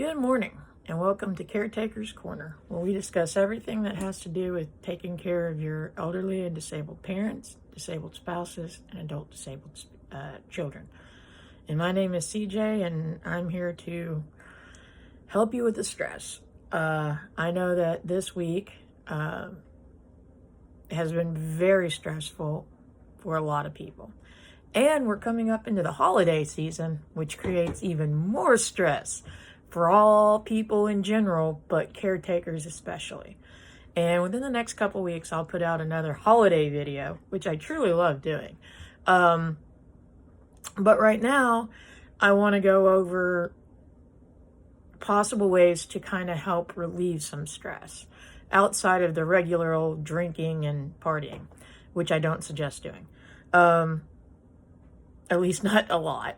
Good morning, and welcome to Caretaker's Corner, where we discuss everything that has to do with taking care of your elderly and disabled parents, disabled spouses, and adult disabled children. And my name is CJ, and I'm here to help you with the stress. I know that this week has been very stressful for a lot of people. And we're coming up into the holiday season, which creates even more stress for all people in general, but caretakers especially. And within the next couple weeks, I'll put out another holiday video, which I truly love doing. But right now, I want to go over possible ways to kind of help relieve some stress outside of the regular old drinking and partying, which I don't suggest doing. At least not a lot.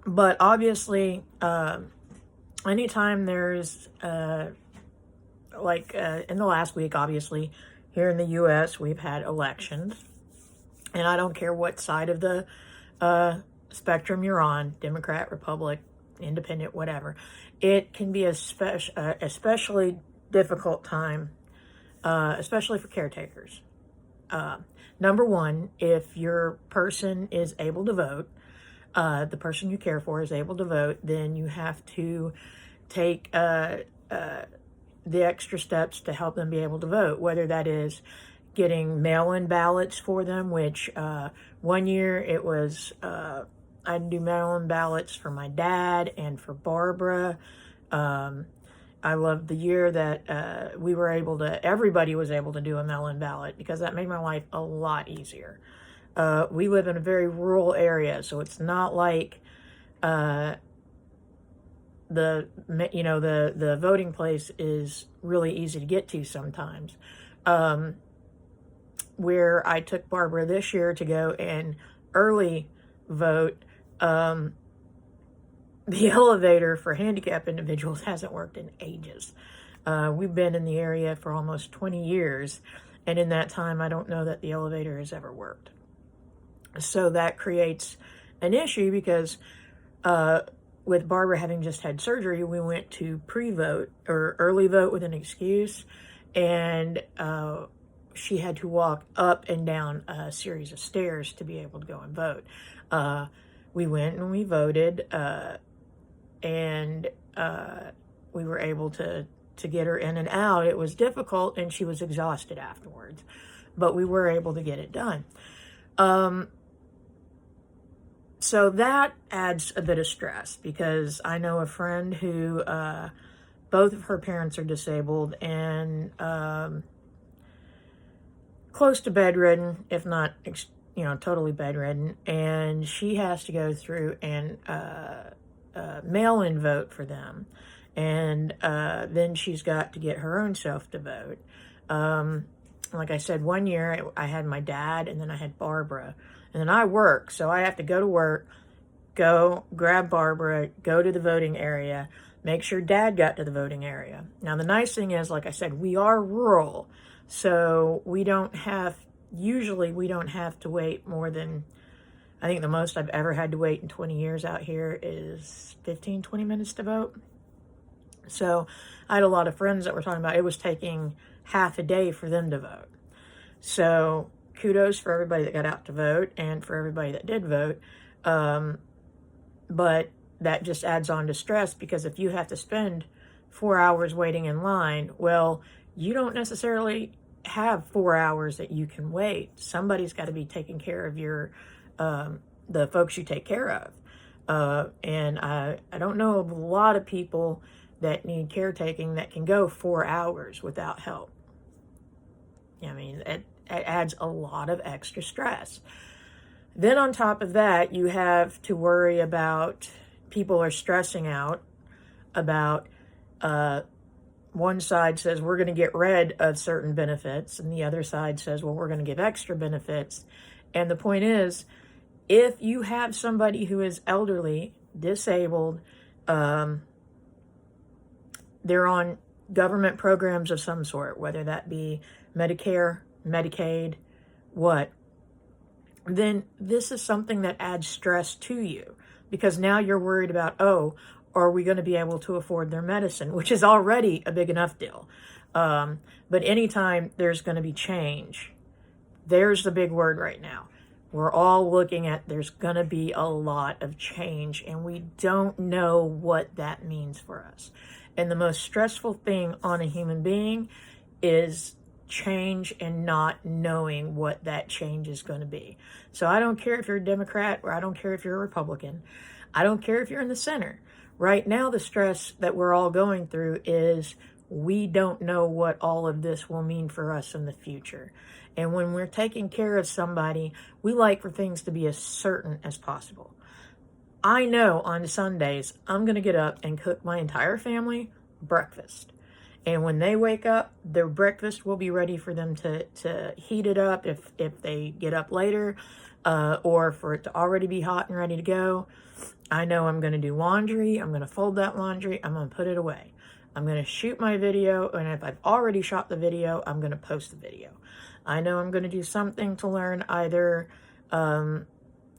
But obviously, anytime there's, in the last week, obviously, here in the U.S., we've had elections. And I don't care what side of the spectrum you're on, Democrat, Republic, Independent, whatever. It can be a especially difficult time, especially for caretakers. Number one, if your person is able to vote, the person you care for is able to vote, then you have to take the extra steps to help them be able to vote, whether that is getting mail-in ballots for them, which one year it was, I'd do mail-in ballots for my dad and for Barbara. I loved the year that everybody was able to do a mail-in ballot, because that made my life a lot easier. We live in a very rural area, so it's not like the voting place is really easy to get to sometimes. Where I took Barbara this year to go and early vote, the elevator for handicapped individuals hasn't worked in ages. We've been in the area for almost 20 years, and in that time, I don't know that the elevator has ever worked. So that creates an issue, because with Barbara having just had surgery, we went to pre-vote or early vote with an excuse, and she had to walk up and down a series of stairs to be able to go and vote. We went and we voted, and we were able to get her in and out. It was difficult, and she was exhausted afterwards, but we were able to get it done. So that adds a bit of stress, because I know a friend who both of her parents are disabled and close to bedridden, if not totally bedridden, and she has to go through and mail-in vote for them, and then she's got to get her own self to vote. Like I said, one year I had my dad, and then I had Barbara, and then I work, so I have to go to work, go grab Barbara, go to the voting area, make sure Dad got to the voting area. Now, the nice thing is, like I said, we are rural, so we don't have to wait more than, I think the most I've ever had to wait in 20 years out here is 15, 20 minutes to vote. So I had a lot of friends that were talking about it was taking half a day for them to vote. So kudos for everybody that got out to vote and for everybody that did vote. But that just adds on to stress, because if you have to spend 4 hours waiting in line, well, you don't necessarily have 4 hours that you can wait. Somebody's got to be taking care of the folks you take care of. And I don't know of a lot of people that need caretaking that can go 4 hours without help. I mean, it adds a lot of extra stress. Then on top of that, you have to worry about, people are stressing out about, one side says we're going to get rid of certain benefits, and the other side says, well, we're going to give extra benefits. And the point is, if you have somebody who is elderly, disabled, they're on government programs of some sort, whether that be Medicare, Medicaid, then this is something that adds stress to you. because now you're worried about, oh, are we going to be able to afford their medicine, which is already a big enough deal. But anytime there's going to be change, there's the big word right now. We're all looking at, there's going to be a lot of change, and we don't know what that means for us. And the most stressful thing on a human being is change and not knowing what that change is going to be. So I don't care if you're a Democrat, or I don't care if you're a Republican. I don't care if you're in the center. Right now, the stress that we're all going through is we don't know what all of this will mean for us in the future. And when we're taking care of somebody, we like for things to be as certain as possible. I know on Sundays, I'm going to get up and cook my entire family breakfast. And when they wake up, their breakfast will be ready for them to heat it up if they get up later, or for it to already be hot and ready to go. I know I'm going to do laundry. I'm going to fold that laundry. I'm going to put it away. I'm going to shoot my video, and if I've already shot the video, I'm going to post the video. I know I'm going to do something to learn either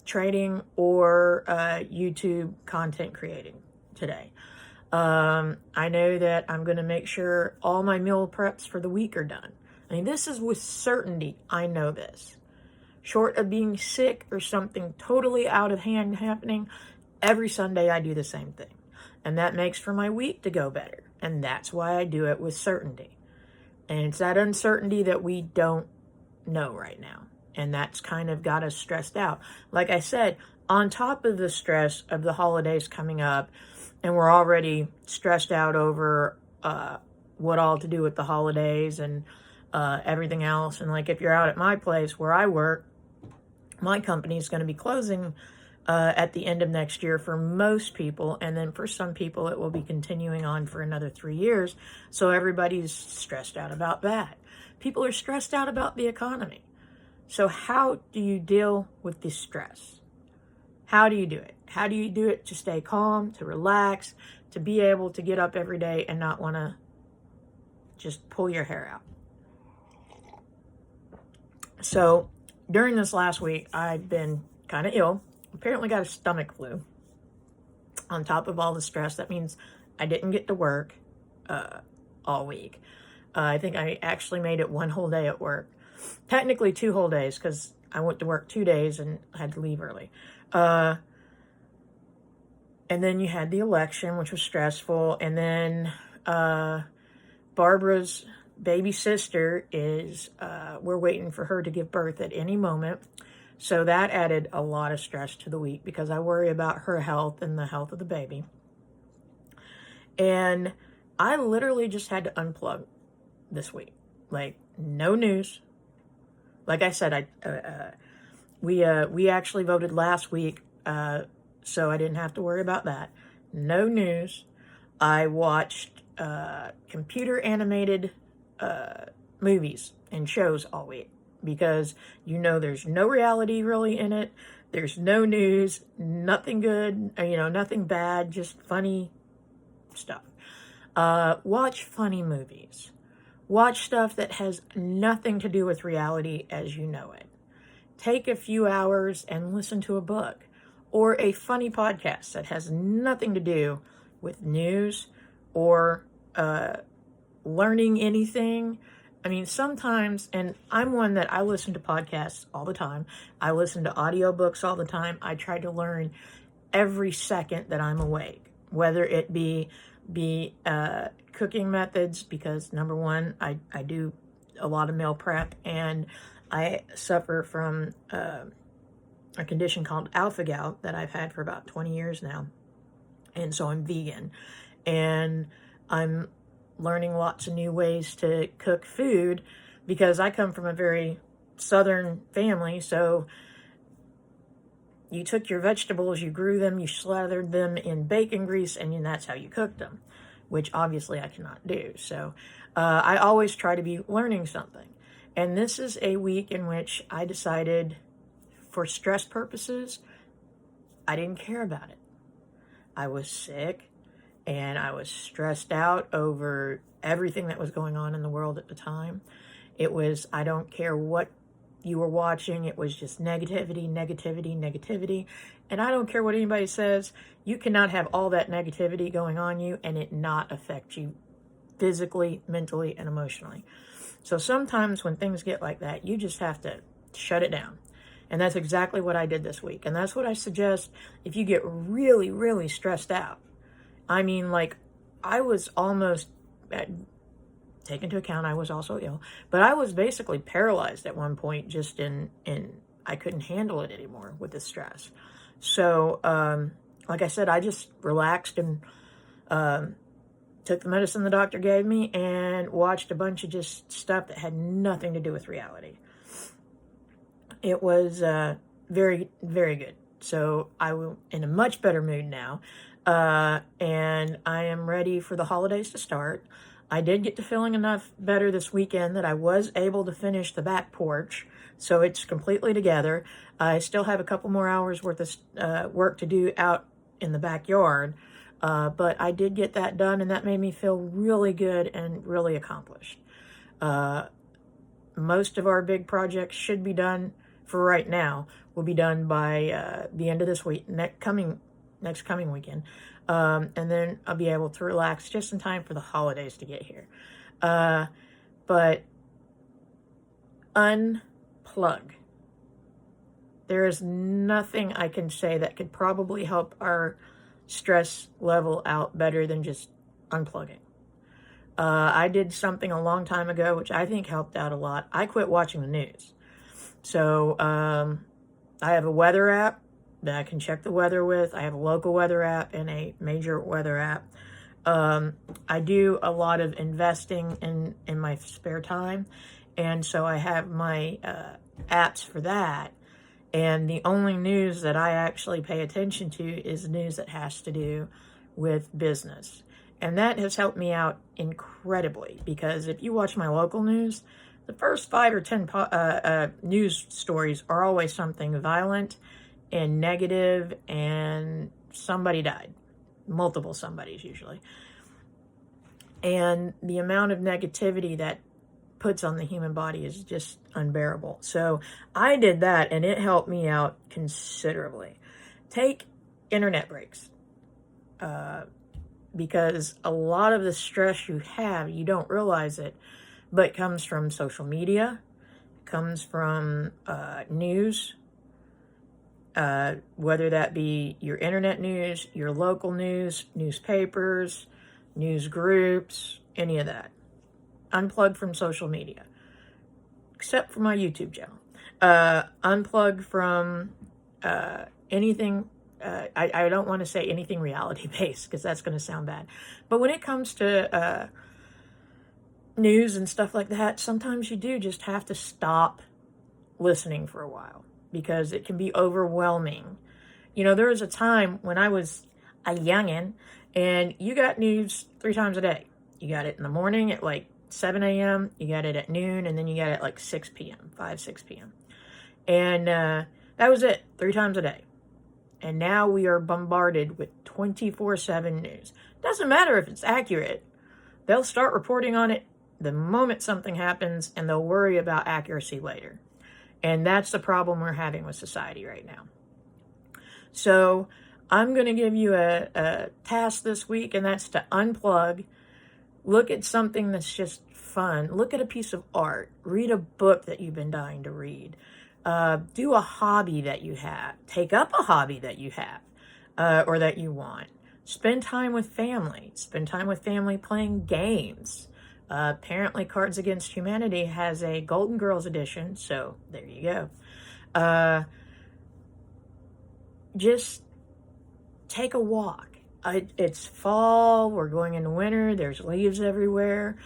trading or YouTube content creating today. I know that I'm going to make sure all my meal preps for the week are done. I mean, this is with certainty. I know this. Short of being sick or something totally out of hand happening, every Sunday I do the same thing. And that makes for my week to go better. And that's why I do it with certainty. And it's that uncertainty that we don't know right now. And that's kind of got us stressed out. Like I said, on top of the stress of the holidays coming up, and we're already stressed out over what all to do with the holidays and everything else. And like if you're out at my place where I work, my company is going to be closing at the end of next year for most people. And then for some people, it will be continuing on for another 3 years. So everybody's stressed out about that. People are stressed out about the economy. So how do you deal with this stress? How do you do it? How do you do it to stay calm, to relax, to be able to get up every day and not want to just pull your hair out? So during this last week, I've been kind of ill. Apparently got a stomach flu. On top of all the stress, that means I didn't get to work all week. I think I actually made it one whole day at work. Technically 2 whole days, because I went to work 2 days and had to leave early. And then you had the election, which was stressful. And then Barbara's baby sister is, we're waiting for her to give birth at any moment. So that added a lot of stress to the week because I worry about her health and the health of the baby. And I literally just had to unplug this week. Like, no news. Like I said, we actually voted last week, so I didn't have to worry about that. No news. I watched computer animated movies and shows all week because there's no reality really in it. There's no news, nothing good, nothing bad, just funny stuff. Watch funny movies. Watch stuff that has nothing to do with reality as you know it. Take a few hours and listen to a book or a funny podcast that has nothing to do with news or learning anything. I mean, sometimes, and I'm one that I listen to podcasts all the time. I listen to audiobooks all the time. I try to learn every second that I'm awake, whether it be cooking methods, because number one, I do a lot of meal prep, and I suffer from a condition called alpha gout that I've had for about 20 years now. And so I'm vegan, and I'm learning lots of new ways to cook food because I come from a very southern family. So you took your vegetables, you grew them, you slathered them in bacon grease, and that's how you cooked them, which obviously I cannot do. So I always try to be learning something. And this is a week in which I decided, for stress purposes, I didn't care about it. I was sick, and I was stressed out over everything that was going on in the world at the time. It was, I don't care what you were watching, it was just negativity, negativity, negativity. And I don't care what anybody says, you cannot have all that negativity going on you and it not affect you physically, mentally, and emotionally. So sometimes when things get like that, you just have to shut it down. And that's exactly what I did this week. And that's what I suggest if you get really, really stressed out. I mean, like, I was almost, take into account I was also ill, but I was basically paralyzed at one point, just in I couldn't handle it anymore with the stress. So, like I said, I just relaxed and took the medicine the doctor gave me and watched a bunch of just stuff that had nothing to do with reality. It was very, very good. So I'm in a much better mood now, and I am ready for the holidays to start. I did get to feeling enough better this weekend that I was able to finish the back porch, so it's completely together. I still have a couple more hours worth of work to do out in the backyard, but I did get that done, and that made me feel really good and really accomplished. Most of our big projects should be done for right now. Will be done by the end of this week, next coming weekend. And then I'll be able to relax just in time for the holidays to get here. But unplug. There is nothing I can say that could probably help our stress level out better than just unplugging. I did something a long time ago, which I think helped out a lot. I quit watching the news. So I have a weather app that I can check the weather with. I have a local weather app and a major weather app. I do a lot of investing in my spare time, and so I have my apps for that. And the only news that I actually pay attention to is news that has to do with business. And that has helped me out incredibly, because if you watch my local news, the first 5 or 10 news stories are always something violent and negative, and somebody died. Multiple somebodies usually. And the amount of negativity that puts on the human body is just unbearable. So I did that, and it helped me out considerably. Take internet breaks. Because a lot of the stress you have, you don't realize it, but comes from social media, comes from news, whether that be your internet news, your local news, newspapers, news groups, any of that. Unplug from social media, except for my YouTube channel. Unplug from anything. I don't want to say anything reality-based, because that's going to sound bad. But when it comes to news and stuff like that, sometimes you do just have to stop listening for a while, because it can be overwhelming. You know, there was a time when I was a youngin', and you got news 3 times a day. You got it in the morning at like 7 a.m., you got it at noon, and then you got it at like 6 p.m., 6 p.m. And that was it, 3 times a day. And now we are bombarded with 24/7 news. Doesn't matter if it's accurate. They'll start reporting on it the moment something happens, and they'll worry about accuracy later. And that's the problem we're having with society right now. So I'm going to give you a task this week, and that's to unplug. Look at something that's just fun. Look at a piece of art. Read a book that you've been dying to read. Do a hobby that you have. Take up a hobby that you have or that you want. Spend time with family. Spend time with family playing games. Apparently, Cards Against Humanity has a Golden Girls edition, so there you go. Just take a walk. It's fall, we're going into winter, there's leaves everywhere.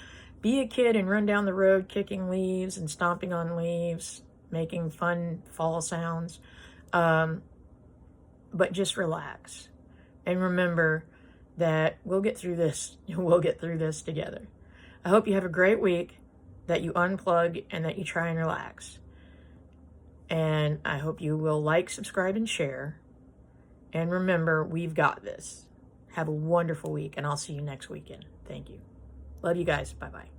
Be a kid and run down the road kicking leaves and stomping on leaves, making fun fall sounds. But just relax. And remember that we'll get through this. We'll get through this together. I hope you have a great week, that you unplug, and that you try and relax. And I hope you will like, subscribe, and share. And remember, we've got this. Have a wonderful week, and I'll see you next weekend. Thank you. Love you guys. Bye-bye.